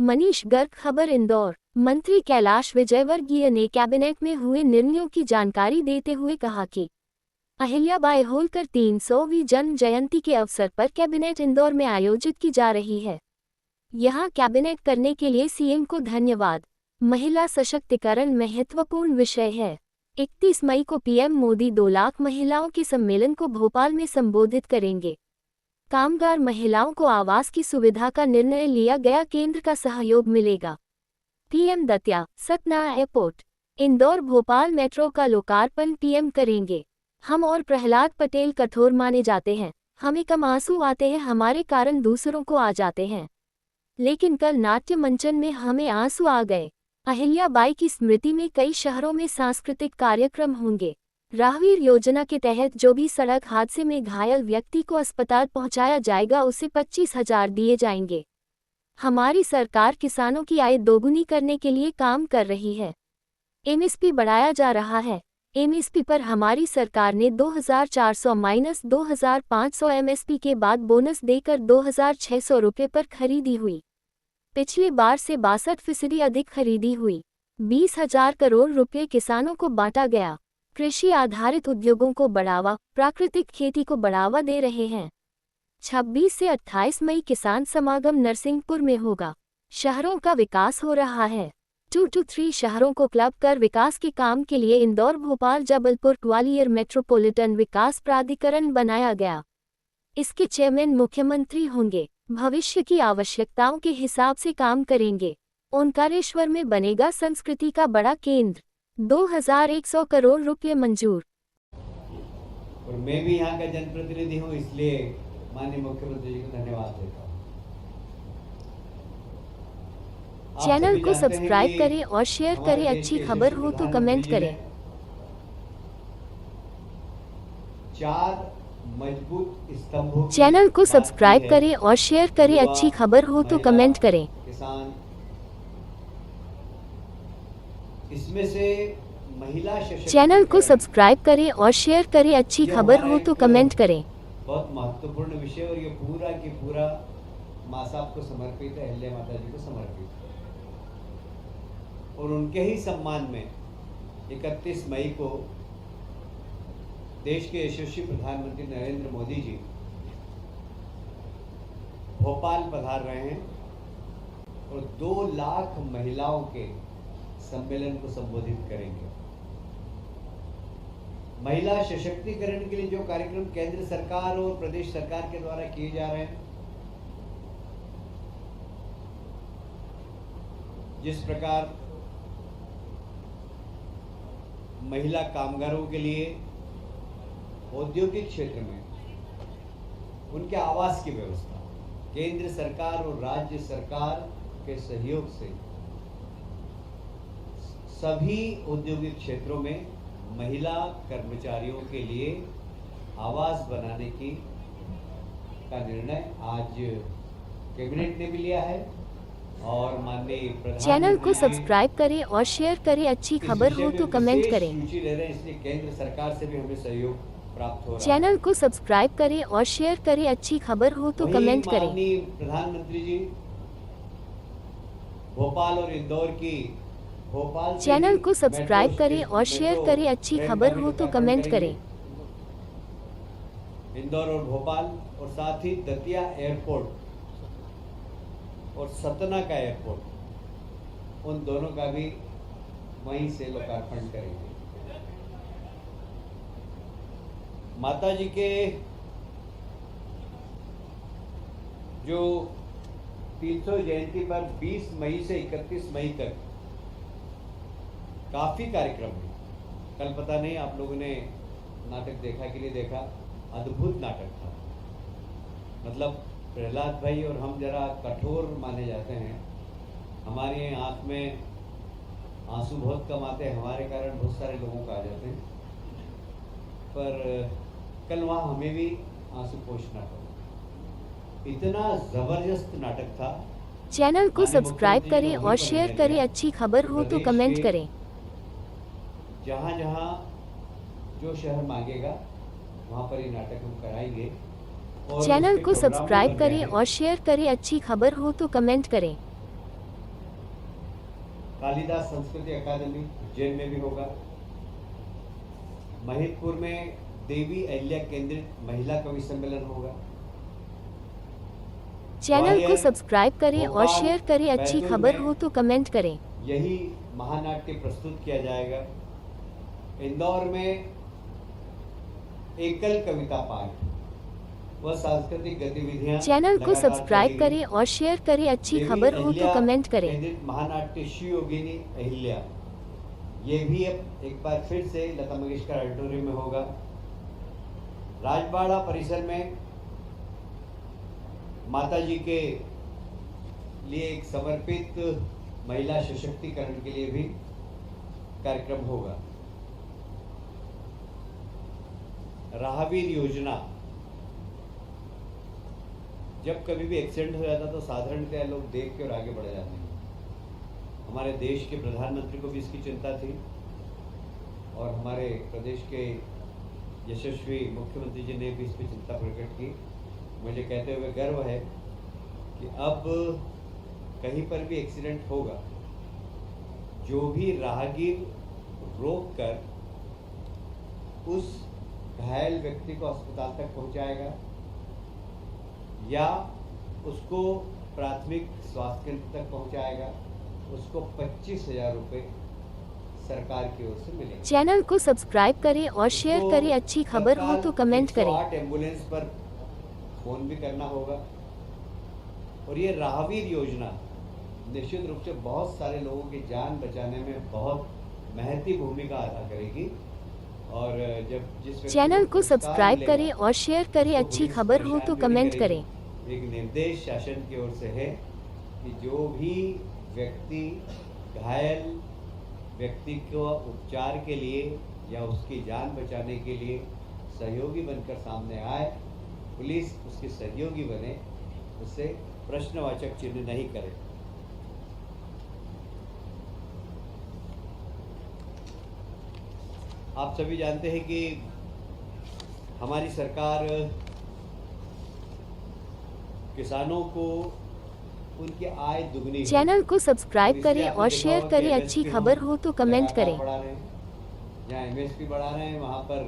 मनीष गर्ग। खबर इंदौर। मंत्री कैलाश विजयवर्गीय ने कैबिनेट में हुए निर्णयों की जानकारी देते हुए कहा कि अहिल्याबाई होलकर 300वीं जन्म जयंती के अवसर पर कैबिनेट इंदौर में आयोजित की जा रही है। यहां कैबिनेट करने के लिए सीएम को धन्यवाद। महिला सशक्तिकरण महत्वपूर्ण विषय है। 31 मई को पीएम मोदी 2 लाख महिलाओं के सम्मेलन को भोपाल में संबोधित करेंगे। कामगार महिलाओं को आवास की सुविधा का निर्णय लिया गया, केंद्र का सहयोग मिलेगा। PM Datia Satna airport. Indore Bhopal metro का लोकार्पण पीएम करेंगे। हम और प्रहलाद पटेल कठोर माने जाते हैं, हमें कम आंसू आते हैं, हमारे कारण दूसरों को आ जाते हैं, लेकिन कल नाट्य मंचन में हमें आंसू आ गए। अहिल्याबाई की स्मृति में कई शहरों में सांस्कृतिक कार्यक्रम होंगे। राहवीर योजना के तहत जो भी सड़क हादसे में घायल व्यक्ति को अस्पताल पहुंचाया जाएगा उसे 25,000 दिए जाएंगे। हमारी सरकार किसानों की आय दोगुनी करने के लिए काम कर रही है। एमएसपी बढ़ाया जा रहा है। एमएसपी पर हमारी सरकार ने 2,400-2,500 एमएसपी के बाद बोनस देकर 2,600 रुपये पर खरीदी हुई। पिछली बार से 62% अधिक खरीदी हुई। 20,000 करोड़ रुपये किसानों को बांटा गया। कृषि आधारित उद्योगों को बढ़ावा, प्राकृतिक खेती को बढ़ावा दे रहे हैं। 26 से 28 मई किसान समागम नरसिंहपुर में होगा। शहरों का विकास हो रहा है। 2-3 शहरों को क्लब कर विकास के काम के लिए इंदौर, भोपाल, जबलपुर, ग्वालियर मेट्रोपॉलिटन विकास प्राधिकरण बनाया गया। इसके चेयरमैन मुख्यमंत्री होंगे। भविष्य की आवश्यकताओं के हिसाब से काम करेंगे। ओंकारेश्वर में बनेगा संस्कृति का बड़ा केंद्र। 2,100 करोड़ रुपये मंजूर। और मैं भी यहाँ का जनप्रतिनिधि हूँ, इसलिए माननीय मुख्यमंत्री जी को धन्यवाद देता हूँ। चैनल को सब्सक्राइब करें और शेयर करें। अच्छी खबर हो तो कमेंट करें। 4 मजबूत स्तंभों। चैनल को सब्सक्राइब करें और शेयर करें। अच्छी खबर हो तो कमेंट करें। किसान, इसमें से महिला चैनल को सब्सक्राइब करें और शेयर करें। अच्छी खबर हो तो कमेंट करें। बहुत महत्वपूर्ण विषय, और ये पूरा की पूरा माँ साहब को समर्पित है, अहिल्या माता जी को समर्पित है। और उनके ही सम्मान में 31 मई को देश के यशस्वी प्रधानमंत्री नरेंद्र मोदी जी भोपाल पधार रहे हैं और 2 लाख महिलाओं के सम्मेलन को संबोधित करेंगे। महिला सशक्तिकरण के लिए जो कार्यक्रम केंद्र सरकार और प्रदेश सरकार के द्वारा किए जा रहे हैं, जिस प्रकार महिला कामगारों के लिए औद्योगिक क्षेत्र में उनके आवास की व्यवस्था केंद्र सरकार और राज्य सरकार के सहयोग से सभी औद्योगिक क्षेत्रों में महिला कर्मचारियों के लिए आवास बनाने का निर्णय आज कैबिनेट ने भी लिया है। और माननीय चैनल को सब्सक्राइब करें और शेयर करें। अच्छी खबर हो तो कमेंट करें। इसलिए केंद्र सरकार से भी हमें सहयोग प्राप्त हो रहा है। चैनल को सब्सक्राइब करें और शेयर करें। अच्छी खबर हो तो कमेंट करें। माननीय प्रधानमंत्री जी भोपाल और इंदौर की चैनल को सब्सक्राइब करें और शेयर करें। अच्छी खबर हो तो कमेंट करें। इंदौर और भोपाल, और साथ ही दतिया एयरपोर्ट और सतना का एयरपोर्ट, उन दोनों का भी वहीं से लोकार्पण करेंगे। माता जी के जो 300 जयंती पर 20 मई से 31 मई तक काफी कार्यक्रम है। कल पता नहीं आप लोगों ने नाटक देखा कि नहीं देखा, अद्भुत नाटक था। मतलब प्रहलाद भाई और हम जरा कठोर माने जाते हैं, हमारी आंख में आंसू बहुत कम आते हैं, हमारे कारण बहुत सारे लोगों को आ जाते हैं, पर कल वहाँ हमें भी आंसू पोंछना पड़ा। इतना जबरदस्त नाटक था। चैनल को सब्सक्राइब करें और शेयर करें। अच्छी खबर हो तो कमेंट करें। जहाँ जहाँ जो शहर मांगेगा वहाँ पर ये नाटक हम कराएंगे। चैनल को सब्सक्राइब करें और शेयर करें। अच्छी खबर हो तो कमेंट करें। कालिदास संस्कृति अकादमी उज्जैन में भी होगा। महिदपुर में देवी अहिल्या केंद्रित महिला कवि सम्मेलन होगा। चैनल को सब्सक्राइब करें और भोपाल, शेयर करें। अच्छी बैतूल खबर में हो तो कमेंट करें। यही महानाट्य प्रस्तुत किया जाएगा। इंदौर में एकल कविता पाठ व सांस्कृतिक गतिविधियां चैनल को लगातार सब्सक्राइब चलेगी। करें और शेयर करें। अच्छी देवी खबर हो तो अहिल्या कमेंट करें। केंद्रित महानाट्य श्री योगिनी अहिल्या, ये भी अब एक बार फिर से लता मंगेशकर ऑडिटोरियम में होगा। राजबाड़ा परिसर में माता जी के लिए एक समर्पित महिला सशक्तिकरण के लिए भी कार्यक्रम होगा। राहवीर योजना, जब कभी भी एक्सीडेंट हो जाता तो साधारणतः लोग देख के और आगे बढ़ जाते हैं। हमारे देश के प्रधानमंत्री को भी इसकी चिंता थी और हमारे प्रदेश के यशस्वी मुख्यमंत्री जी ने भी इस पर चिंता प्रकट की। मुझे कहते हुए गर्व है कि अब कहीं पर भी एक्सीडेंट होगा, जो भी राहगीर रोक कर उस घायल व्यक्ति को अस्पताल तक पहुंचाएगा या उसको प्राथमिक स्वास्थ्य केंद्र तक पहुंचाएगा, उसको 25,000 रुपये सरकार की ओर से मिलेंगे। चैनल को सब्सक्राइब करें और शेयर करें। अच्छी खबर हो तो कमेंट करें। 108 एम्बुलेंस पर फोन भी करना होगा। और ये राहवीर योजना निश्चित रूप से बहुत सारे लोगों की जान बचाने में बहुत महत्वपूर्ण भूमिका अदा करेगी। और जब जिस चैनल को सब्सक्राइब करें और शेयर करें। अच्छी खबर हो तो कमेंट करें। एक निर्देश शासन की ओर से है कि जो भी व्यक्ति घायल व्यक्ति को उपचार के लिए या उसकी जान बचाने के लिए सहयोगी बनकर सामने आए, पुलिस उसके सहयोगी बने, उससे प्रश्नवाचक चिन्ह नहीं करे। आप सभी जानते हैं कि हमारी सरकार किसानों को उनकी आय दुगनी, चैनल को सब्सक्राइब करें और शेयर करें। अच्छी खबर हो तो कमेंट करें। जहाँ MSP बढ़ा रहे हैं वहाँ पर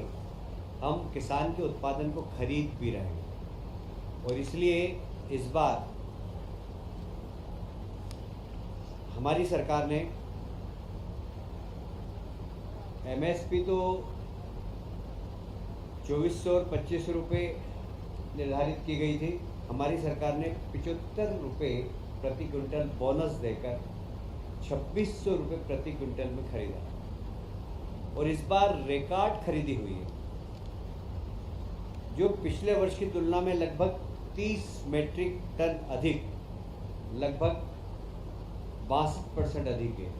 हम किसान के उत्पादन को खरीद भी रहे हैं। और इसलिए इस बार हमारी सरकार ने MSP तो 2400 और 2500 रुपये निर्धारित की गई थी। हमारी सरकार ने 75 रुपये प्रति क्विंटल बोनस देकर 2600 रुपये प्रति क्विंटल में खरीदा। और इस बार रिकॉर्ड खरीदी हुई है, जो पिछले वर्ष की तुलना में लगभग 30 मीट्रिक टन अधिक, लगभग 62% अधिक है।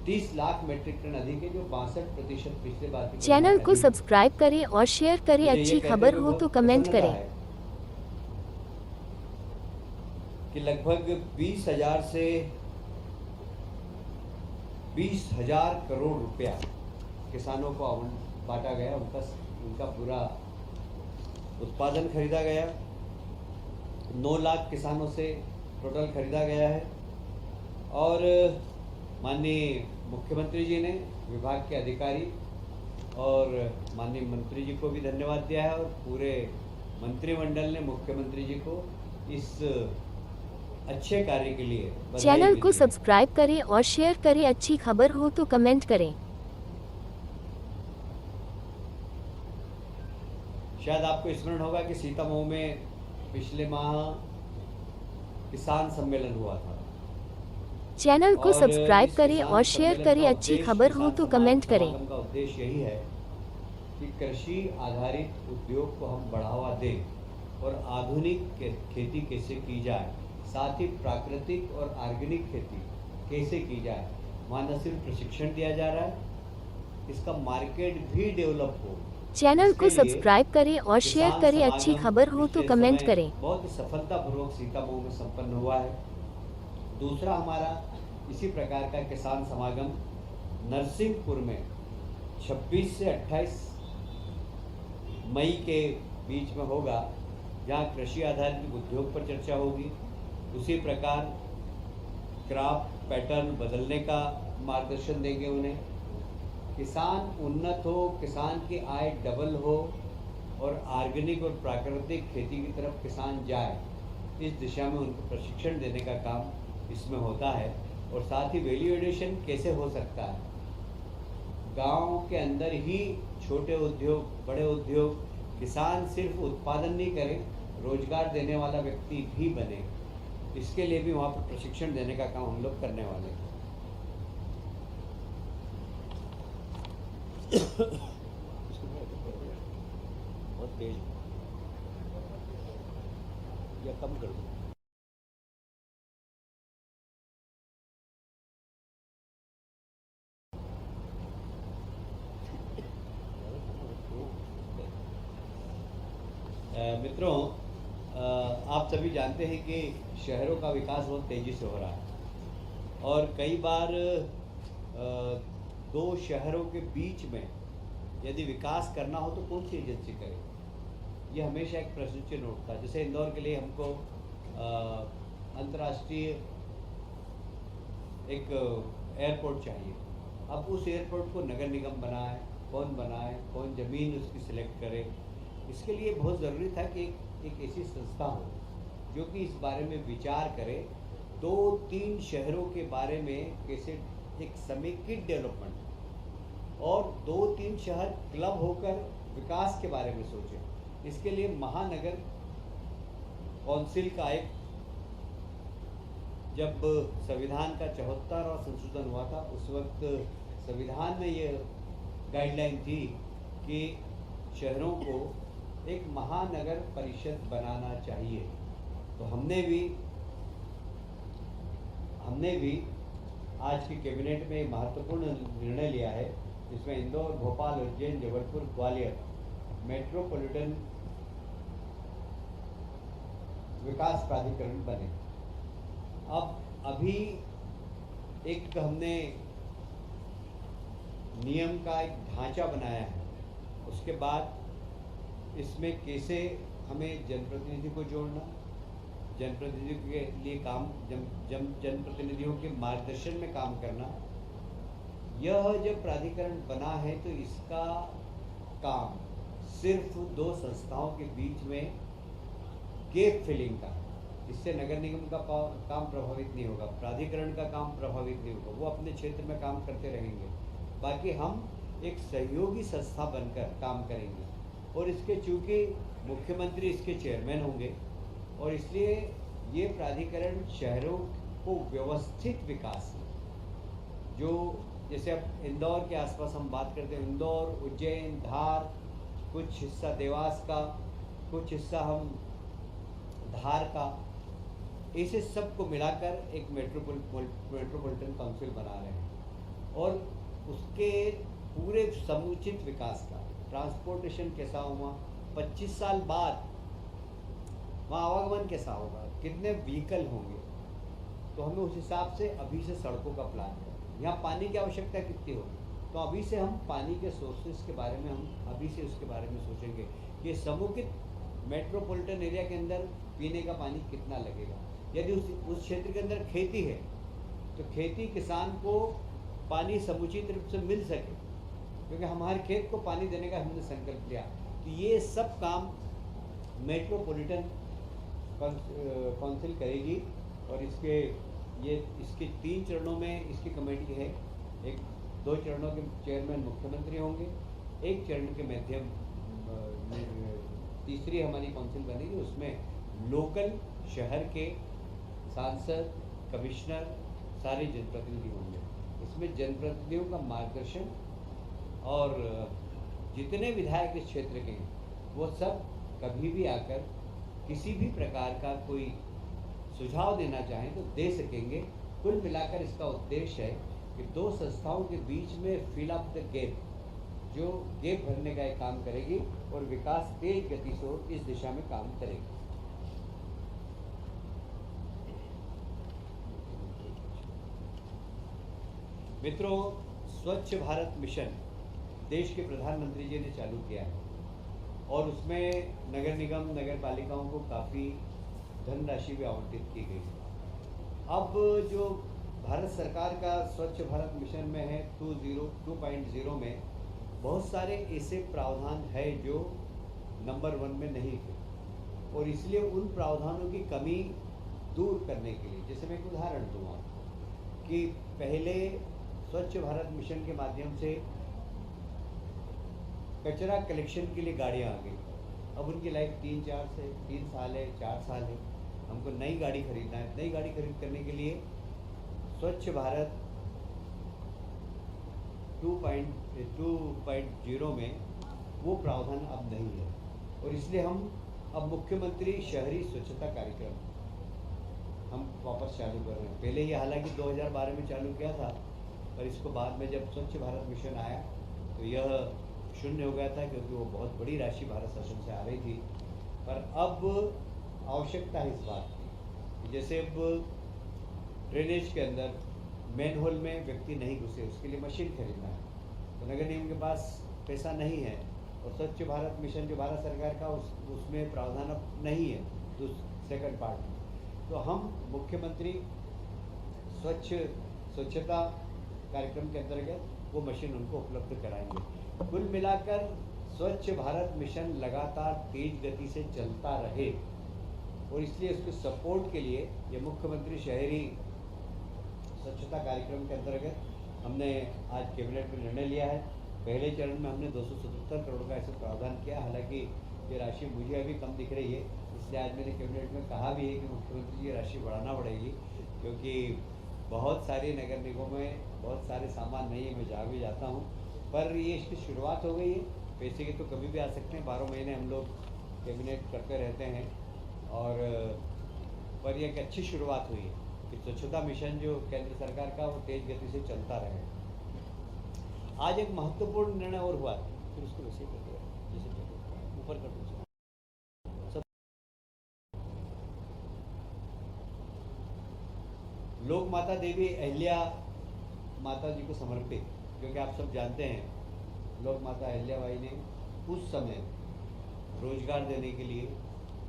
30 लाख मीट्रिक टन अधिक है, जो 62% पिछले बार की चैनल को सब्सक्राइब करें और शेयर करें। अच्छी खबर हो तो कमेंट करें। कि लगभग 20,000 से 20,000 करोड़ रुपया किसानों को बांटा गया, उनका पूरा उत्पादन खरीदा गया। 9 लाख किसानों से टोटल खरीदा गया है। और माननीय मुख्यमंत्री जी ने, विभाग के अधिकारी और माननीय मंत्री जी को भी धन्यवाद दिया है और पूरे मंत्रिमंडल ने मुख्यमंत्री जी को इस अच्छे कार्य के लिए बधाई चैनल भी को दी। सब्सक्राइब करें और शेयर करें। अच्छी खबर हो तो कमेंट करें। शायद आपको स्मरण होगा कि सीतामऊ में पिछले माह किसान सम्मेलन हुआ था। चैनल को और सब्सक्राइब इस करें किसान और शेयर सम्मेलन करें। का अच्छी उद्देश्य, खबर हो किसान तो कमेंट करें। समागम का उद्देश्य यही है कि कृषि आधारित उद्योग को हम बढ़ावा दें और आधुनिक खेती कैसे की जाए, साथ ही प्राकृतिक और ऑर्गेनिक खेती कैसे की जाए। वहाँ न सिर्फ प्रशिक्षण दिया जा रहा है, इसका मार्केट भी डेवलप हो। चैनल को इसके लिए सब्सक्राइब करें और शेयर किसान करें। अच्छी समागम खबर हो तो पिछले कमेंट समय करें। बहुत ही सफलतापूर्वक सीतामऊ में संपन्न हुआ है। दूसरा हमारा इसी प्रकार का किसान समागम नरसिंहपुर में 26 से 28 मई के बीच में होगा, जहां कृषि आधारित उद्योग पर चर्चा होगी। उसी प्रकार क्रॉप पैटर्न बदलने का मार्गदर्शन देंगे उन्हें। किसान उन्नत हो, किसान की आय डबल हो और ऑर्गेनिक और प्राकृतिक खेती की तरफ किसान जाए, इस दिशा में उनको प्रशिक्षण देने का काम इसमें होता है। और साथ ही वैल्यू एडिशन कैसे हो सकता है, गांव के अंदर ही छोटे उद्योग, बड़े उद्योग, किसान सिर्फ उत्पादन नहीं करे, रोजगार देने वाला व्यक्ति भी बने, इसके लिए भी वहाँ पर प्रशिक्षण देने का काम हम लोग करने वाले हैं। बहुत तेज या कम कर दो। मित्रों, आप सभी जानते हैं कि शहरों का विकास बहुत तेज़ी से हो रहा है और कई बार दो शहरों के बीच में यदि विकास करना हो तो कौन सी एजेंसी करे, ये हमेशा एक प्रश्न चिन्ह उठता है। जैसे इंदौर के लिए हमको अंतर्राष्ट्रीय एक एयरपोर्ट चाहिए। अब उस एयरपोर्ट को नगर निगम बनाए, कौन ज़मीन उसकी सिलेक्ट करे, इसके लिए बहुत ज़रूरी था कि एक ऐसी संस्था हो जो कि इस बारे में विचार करे, 2-3 शहरों के बारे में कैसे एक समेकित डेवलपमेंट और 2-3 शहर क्लब होकर विकास के बारे में सोचें। इसके लिए महानगर काउंसिल का एक, जब संविधान का 74वां संशोधन हुआ था उस वक्त संविधान में ये गाइडलाइन थी कि शहरों को एक महानगर परिषद बनाना चाहिए। तो हमने भी आज की कैबिनेट में महत्वपूर्ण निर्णय लिया है, जिसमें इंदौर, भोपाल, उज्जैन, जबलपुर, ग्वालियर मेट्रोपॉलिटन विकास प्राधिकरण बने। अब अभी एक हमने नियम का एक ढांचा बनाया है, उसके बाद इसमें कैसे हमें जनप्रतिनिधि को जोड़ना, जनप्रतिनिधियों के लिए काम, जनप्रतिनिधियों के मार्गदर्शन में काम करना। यह जब प्राधिकरण बना है तो इसका काम सिर्फ 2 संस्थाओं के बीच में गैप फिलिंग का, इससे नगर निगम का काम प्रभावित नहीं होगा, प्राधिकरण का काम प्रभावित नहीं होगा, वो अपने क्षेत्र में काम करते रहेंगे, बाकी हम एक सहयोगी संस्था बनकर काम करेंगे। और इसके चूँकि मुख्यमंत्री इसके चेयरमैन होंगे और इसलिए ये प्राधिकरण शहरों को व्यवस्थित विकास, जो जैसे अब इंदौर के आसपास हम बात करते हैं, इंदौर, उज्जैन, धार, कुछ हिस्सा देवास का, कुछ हिस्सा हम धार का, इसे सबको मिलाकर एक मेट्रोपॉलिटन काउंसिल बना रहे हैं और उसके पूरे समुचित विकास का, ट्रांसपोर्टेशन कैसा हुआ, 25 साल बाद वहाँ आवागमन कैसा होगा, कितने व्हीकल होंगे, तो हमें उस हिसाब से अभी से सड़कों का प्लान करें। यहाँ पानी की आवश्यकता कितनी होगी, तो अभी से हम पानी के सोर्सेज के बारे में हम अभी से उसके बारे में सोचेंगे कि समुचित मेट्रोपॉलिटन एरिया के अंदर पीने का पानी कितना लगेगा। यदि उस क्षेत्र के अंदर खेती है तो खेती किसान को पानी समुचित रूप से मिल सके, क्योंकि हमारे खेत को पानी देने का हमने संकल्प लिया। तो ये सब काम मेट्रोपॉलिटन काउंसिल करेगी और इसके 3 चरणों में इसकी कमेटी है। 2 चरणों के चेयरमैन मुख्यमंत्री होंगे, 1 चरण के मध्यम, तीसरी हमारी काउंसिल बनेगी, उसमें लोकल शहर के सांसद, कमिश्नर, सारे जनप्रतिनिधि होंगे। इसमें जनप्रतिनिधियों का मार्गदर्शन और जितने विधायक इस क्षेत्र के हैं वो सब कभी भी आकर किसी भी प्रकार का कोई सुझाव देना चाहें तो दे सकेंगे। कुल मिलाकर इसका उद्देश्य है कि 2 संस्थाओं के बीच में फिल अप द गैप, जो गैप भरने का एक काम करेगी और विकास तेज गति से इस दिशा में काम करेगी। मित्रों, स्वच्छ भारत मिशन देश के प्रधानमंत्री जी ने चालू किया है और उसमें नगर निगम, नगर पालिकाओं को काफ़ी धनराशि भी आवंटित की गई। अब जो भारत सरकार का स्वच्छ भारत मिशन में है 2.0 में बहुत सारे ऐसे प्रावधान है जो नंबर 1 में नहीं थे, और इसलिए उन प्रावधानों की कमी दूर करने के लिए, जैसे मैं एक उदाहरण दूंगा कि पहले स्वच्छ भारत मिशन के माध्यम से कचरा कलेक्शन के लिए गाड़ियाँ आ गई। अब उनकी लाइफ 3 साल है, 4 साल है। हमको नई गाड़ी खरीदना है। नई गाड़ी खरीद करने के लिए स्वच्छ भारत 2.0 में वो प्रावधान अब नहीं है, और इसलिए हम अब मुख्यमंत्री शहरी स्वच्छता कार्यक्रम हम वापस चालू कर रहे हैं। पहले ये हालांकि 2012 में चालू किया था, पर इसको बाद में जब स्वच्छ भारत मिशन आया तो यह शून्य हो गया था, क्योंकि वो बहुत बड़ी राशि भारत शासन से आ रही थी। पर अब आवश्यकता है इस बात की, जैसे अब ड्रेनेज के अंदर मैनहोल में व्यक्ति नहीं घुसे, उसके लिए मशीन खरीदना है, तो नगर निगम के पास पैसा नहीं है, और स्वच्छ भारत मिशन जो भारत सरकार का उसमें प्रावधान अब नहीं है सेकंड पार्ट में। तो हम मुख्यमंत्री स्वच्छता कार्यक्रम के अंतर्गत वो मशीन उनको उपलब्ध कराएंगे। कुल मिलाकर स्वच्छ भारत मिशन लगातार तेज गति से चलता रहे, और इसलिए उसके सपोर्ट के लिए ये मुख्यमंत्री शहरी स्वच्छता कार्यक्रम के अंतर्गत हमने आज कैबिनेट में निर्णय लिया है। पहले चरण में हमने 277 करोड़ का ऐसा प्रावधान किया। हालांकि ये राशि मुझे अभी कम दिख रही है, इसलिए आज मैंने कैबिनेट में कहा भी है कि मुख्यमंत्री जी ये राशि बढ़ाना पड़ेगी, क्योंकि बहुत सारे नगर निगमों में बहुत सारे सामान नहीं है। मैं जहाँ भी जाता हूँ, पर ये इसकी शुरुआत हो गई है। पैसे के तो कभी भी आ सकते हैं, 12 महीने हम लोग कैबिनेट करते रहते हैं, और पर यह एक अच्छी शुरुआत हुई है कि स्वच्छता मिशन जो केंद्र सरकार का वो तेज गति से चलता रहे। आज एक महत्वपूर्ण निर्णय और हुआ, फिर उसको वैसे कर दिया, जैसे ऊपर कर दो सब। लोक माता देवी अहिल्या माता जी को समर्पित, क्योंकि आप सब जानते हैं लोक माता अहिल्याबाई ने उस समय रोजगार देने के लिए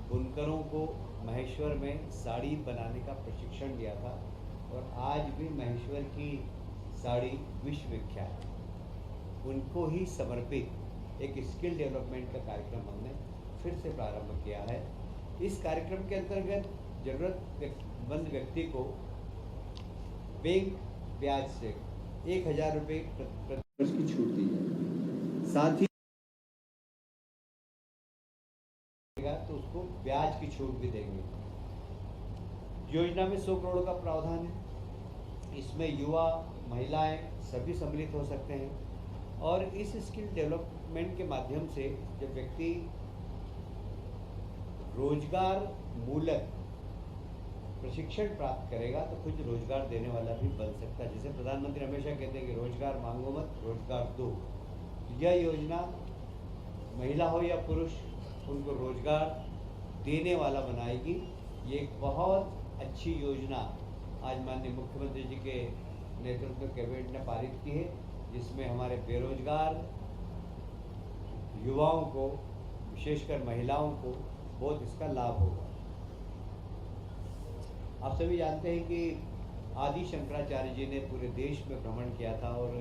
बुनकरों को महेश्वर में साड़ी बनाने का प्रशिक्षण दिया था, और आज भी महेश्वर की साड़ी विश्व विख्यात है। उनको ही समर्पित एक स्किल डेवलपमेंट का कार्यक्रम हमने फिर से प्रारंभ किया है। इस कार्यक्रम के अंतर्गत जरूरतमंद व्यक्ति को बैंक ब्याज से 1000 रुपये प्रति वर्ष की छूट दी जाएगी। साथ ही तो उसको ब्याज की छूट भी देंगे। योजना में 100 करोड़ का प्रावधान है। इसमें युवा, महिलाएं सभी सम्मिलित हो सकते हैं, और इस स्किल डेवलपमेंट के माध्यम से जब व्यक्ति रोजगार मूलक प्रशिक्षण प्राप्त करेगा तो कुछ रोजगार देने वाला भी बन सकता है। जैसे प्रधानमंत्री हमेशा कहते हैं कि रोजगार मांगो मत, रोजगार दो। यह योजना महिला हो या पुरुष, उनको रोजगार देने वाला बनाएगी। ये एक बहुत अच्छी योजना आज माननीय मुख्यमंत्री जी के नेतृत्व में कैबिनेट ने पारित की है, जिसमें हमारे बेरोजगार युवाओं को, विशेषकर महिलाओं को बहुत इसका लाभ होगा। आप सभी जानते हैं कि आदि शंकराचार्य जी ने पूरे देश में भ्रमण किया था, और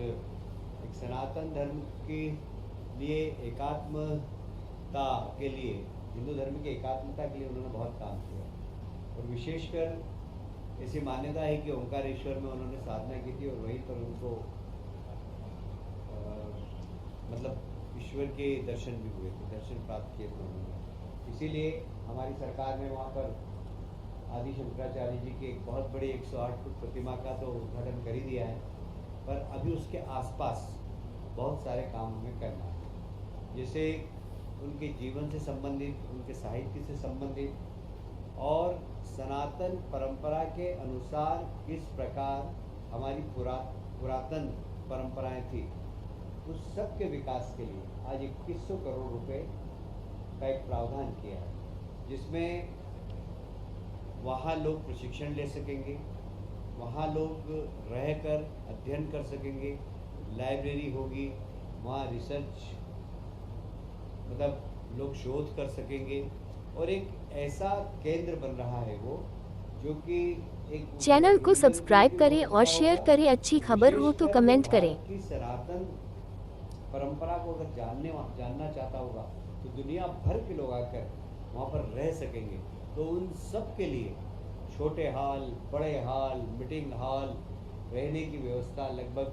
एक सनातन धर्म के लिए एकात्मता के लिए, हिंदू धर्म की एकात्मता के लिए उन्होंने बहुत काम किया, और विशेषकर ऐसी मान्यता है कि ओंकारेश्वर में उन्होंने साधना की थी, और वहीं पर उनको मतलब ईश्वर के दर्शन भी हुए थे, दर्शन प्राप्त किए थे उन्होंने। इसीलिए हमारी सरकार ने वहाँ पर आदि शंकराचार्य जी की एक बहुत बड़ी 108 फुट प्रतिमा का तो उद्घाटन कर ही दिया है, पर अभी उसके आसपास बहुत सारे काम हमें करना है, जैसे उनके जीवन से संबंधित, उनके साहित्य से संबंधित, और सनातन परंपरा के अनुसार किस प्रकार हमारी पुरातन परंपराएं थी, उस सब के विकास के लिए आज 2100 करोड़ रुपए का एक प्रावधान किया है, जिसमें वहाँ लोग प्रशिक्षण ले सकेंगे, वहाँ लोग रहकर अध्ययन कर सकेंगे, लाइब्रेरी होगी, वहाँ रिसर्च मतलब लोग शोध कर सकेंगे, और एक ऐसा केंद्र बन रहा है वो, जो कि एक चैनल को यूनियन के लिए सब्सक्राइब भी करें बहुत और अच्छा शेयर होगा। करें। अच्छी खबर हो तो विशेषकर वो कमेंट करें। भारत की सनातन परंपरा को अगर जानना चाहता होगा तो दुनिया भर के लोग आकर वहाँ पर रह सकेंगे। तो उन सब के लिए छोटे हॉल, बड़े हॉल, मीटिंग हॉल, रहने की व्यवस्था, लगभग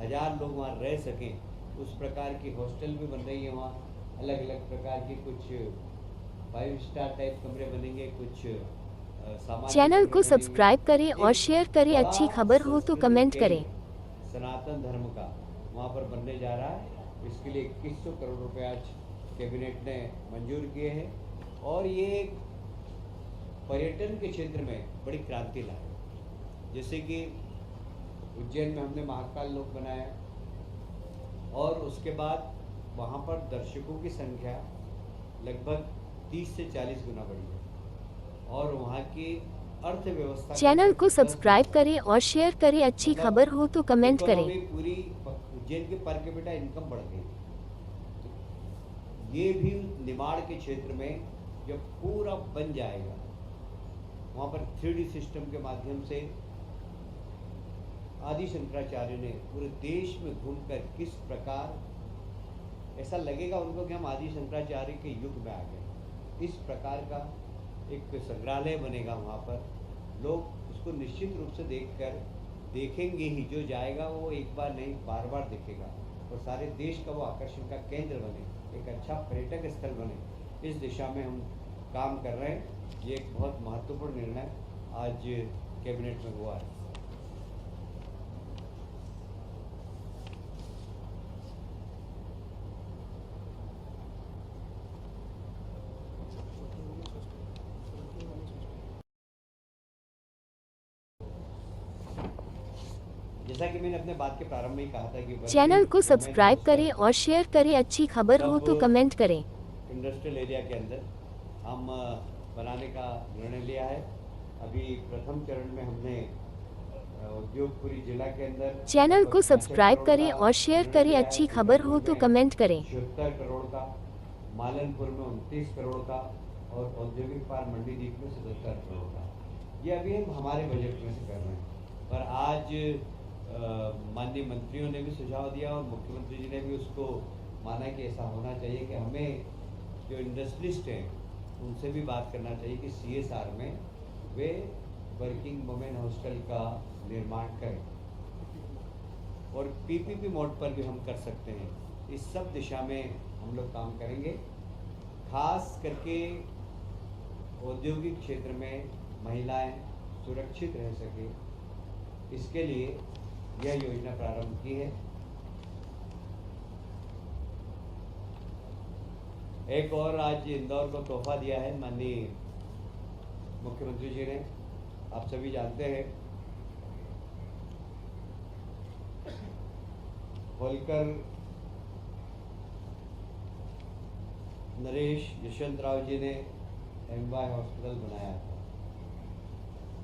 1000 लोग वहाँ रह सकें उस प्रकार की हॉस्टल भी बन रही है। वहाँ अलग अलग प्रकार की कुछ 5 स्टार टाइप कमरे बनेंगे, कुछ सामान्य चैनल कमरे को बनेंगे। सब्सक्राइब करें और एक शेयर करें। बड़ा अच्छी खबर हो तो सांस्कृतिक कमेंट करें। केंद्र सनातन धर्म का वहाँ पर बनने जा रहा है। इसके लिए 2100 करोड़ रुपए आज कैबिनेट ने मंजूर किए हैं और ये एक पर्यटन के क्षेत्र में बड़ी क्रांति लाए। जैसे कि उज्जैन में हमने महाकाल लोक बनाया और उसके बाद वहाँ पर दर्शकों की संख्या लगभग 30 से 40 गुना बढ़ी है और वहाँ की अर्थव्यवस्था का चैनल को सिर्फ 10 गुना सब्सक्राइब बढ़ा। करें और शेयर करें। अच्छी मतलब खबर हो तो कमेंट करें। इकोनॉमी पूरी उज्जैन की पर कैपिटा इनकम बढ़ गई। तो ये भी निमाड़ के क्षेत्र में जब पूरा बन जाएगा, वहाँ पर 3D सिस्टम के माध्यम से आदि शंकराचार्य ने पूरे देश में घूमकर किस प्रकार ऐसा लगेगा उनको कि हम आदि शंकराचार्य के युग में आ गए। इस प्रकार का एक संग्रहालय बनेगा वहाँ पर। लोग उसको निश्चित रूप से देखेंगे ही। जो जाएगा वो एक बार नहीं बार बार देखेगा और सारे देश का वो आकर्षण का केंद्र बने, एक अच्छा पर्यटक स्थल बने। इस दिशा में हम काम कर रहे हैं। ये एक बहुत महत्वपूर्ण निर्णय आज कैबिनेट में हुआ है। जैसा कि मैंने अपने बात के प्रारंभ में ही कहा था कि चैनल को सब्सक्राइब करें और शेयर करें। अच्छी खबर हो तो कमेंट करें। इंडस्ट्रियल एरिया के अंदर हम बनाने का निर्णय लिया है। अभी प्रथम चरण में हमने उद्योगपुरी जिला के अंदर चैनल को सब्सक्राइब करें और शेयर करें। अच्छी खबर हो तो कमेंट करें। 76 करोड़ का, मालनपुर में 29 करोड़ का और औद्योगिक पार्क मंडीदीप में 77 करोड़ का। ये अभी हम हमारे बजट में से कर रहे हैं। पर आज माननीय मंत्रियों ने भी सुझाव दिया और मुख्यमंत्री जी ने भी उसको माना कि ऐसा होना चाहिए कि हमें जो इंडस्ट्रिस्ट हैं उनसे भी बात करना चाहिए कि CSR में वे वर्किंग वुमेन हॉस्टल का निर्माण करें और PPP मोड पर भी हम कर सकते हैं। इस सब दिशा में हम लोग काम करेंगे। खास करके औद्योगिक क्षेत्र में महिलाएं सुरक्षित रह सके, इसके लिए यह योजना प्रारंभ की है। एक और आज इंदौर को तोहफा दिया है माननीय मुख्यमंत्री जी ने। आप सभी जानते हैं होलकर नरेश यशवंत राव जी ने MY हॉस्पिटल बनाया था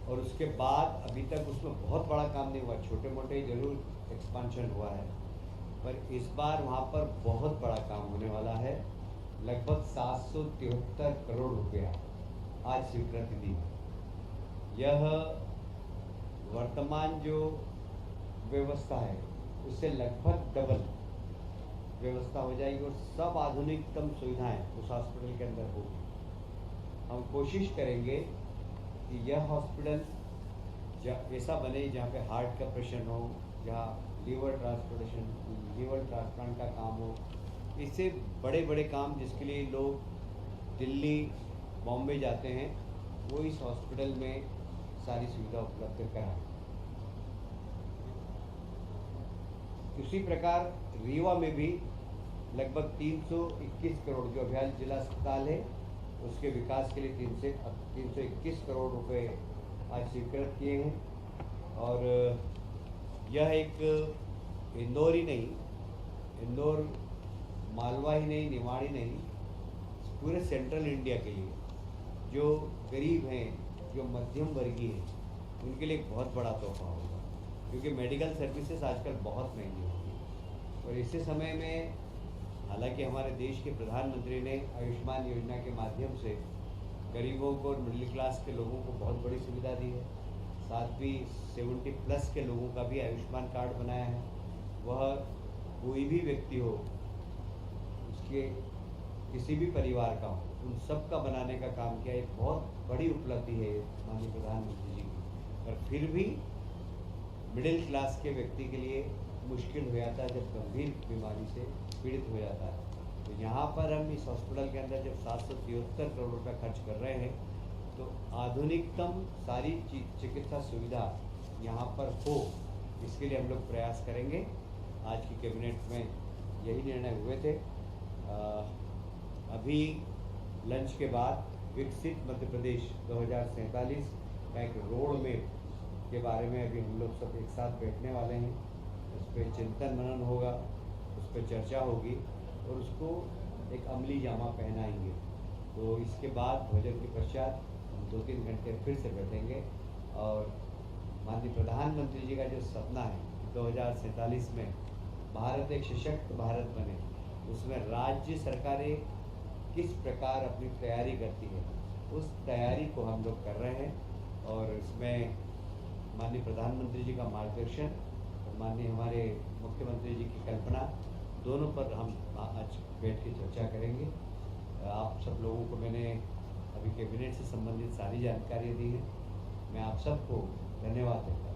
और उसके बाद अभी तक उसमें बहुत बड़ा काम नहीं हुआ। छोटे मोटे जरूर एक्सपांशन हुआ है, पर इस बार वहाँ पर बहुत बड़ा काम होने वाला है। लगभग 773 करोड़ रुपया आज स्वीकृति दी। यह वर्तमान जो व्यवस्था है उससे लगभग डबल व्यवस्था हो जाएगी और सब आधुनिकतम सुविधाएं उस हॉस्पिटल के अंदर होगी। हम कोशिश करेंगे कि यह हॉस्पिटल ऐसा बने जहाँ पे हार्ट का ऑपरेशन हो, जहाँ लीवर ट्रांसप्लांट का काम हो। इससे बड़े बड़े काम जिसके लिए लोग दिल्ली, बॉम्बे जाते हैं, वो इस हॉस्पिटल में सारी सुविधा उपलब्ध कराएं। उसी प्रकार रीवा में भी लगभग 321 करोड़, जो अभ्याल जिला अस्पताल है उसके विकास के लिए 321 करोड़ रुपए आज स्वीकृत किए हैं। और यह एक इंदौर ही नहीं, इंदौर मालवा ही नहीं, निमाड़ ही नहीं, पूरे सेंट्रल इंडिया के लिए जो गरीब हैं, जो मध्यम वर्गीय हैं, उनके लिए एक बहुत बड़ा तोहफा होगा। क्योंकि मेडिकल सर्विसेज आजकल बहुत महंगी होगी और इसी समय में हालांकि हमारे देश के प्रधानमंत्री ने आयुष्मान योजना के माध्यम से गरीबों को और मिडिल क्लास के लोगों को बहुत बड़ी सुविधा दी है। साथ भी 70+ के लोगों का भी आयुष्मान कार्ड बनाया है। वह कोई भी व्यक्ति हो, उसके किसी भी परिवार का हो, उन सब का बनाने का काम किया। एक बहुत बड़ी उपलब्धि है माननीय प्रधानमंत्री जी की। पर फिर भी मिडिल क्लास के व्यक्ति के लिए मुश्किल हो जाता है जब गंभीर बीमारी से पीड़ित हो जाता है। तो यहाँ पर हम इस हॉस्पिटल के अंदर जब 773 करोड़ रुपये खर्च कर रहे हैं, तो आधुनिकतम सारी चिकित्सा सुविधा यहाँ पर हो, इसके लिए हम लोग प्रयास करेंगे। आज की कैबिनेट में यही निर्णय हुए थे। अभी लंच के बाद विकसित मध्य प्रदेश 2047 का एक रोड मैप के बारे में अभी हम लोग सब एक साथ बैठने वाले हैं। उस पर चिंतन मनन होगा, उस पर चर्चा होगी और उसको एक अमली जामा पहनाएंगे। तो इसके बाद भोजन के पश्चात हम 2-3 घंटे फिर से बैठेंगे और माननीय प्रधानमंत्री जी का जो सपना है 2047 में भारत एक सशक्त भारत बने, उसमें राज्य सरकारें किस प्रकार अपनी तैयारी करती है, उस तैयारी को हम लोग कर रहे हैं। और इसमें माननीय प्रधानमंत्री जी का मार्गदर्शन और माननीय हमारे मुख्यमंत्री जी की कल्पना, दोनों पर हम आज बैठ के चर्चा करेंगे। आप सब लोगों को मैंने अभी कैबिनेट से संबंधित सारी जानकारियाँ दी हैं। मैं आप सबको धन्यवाद देता हूँ।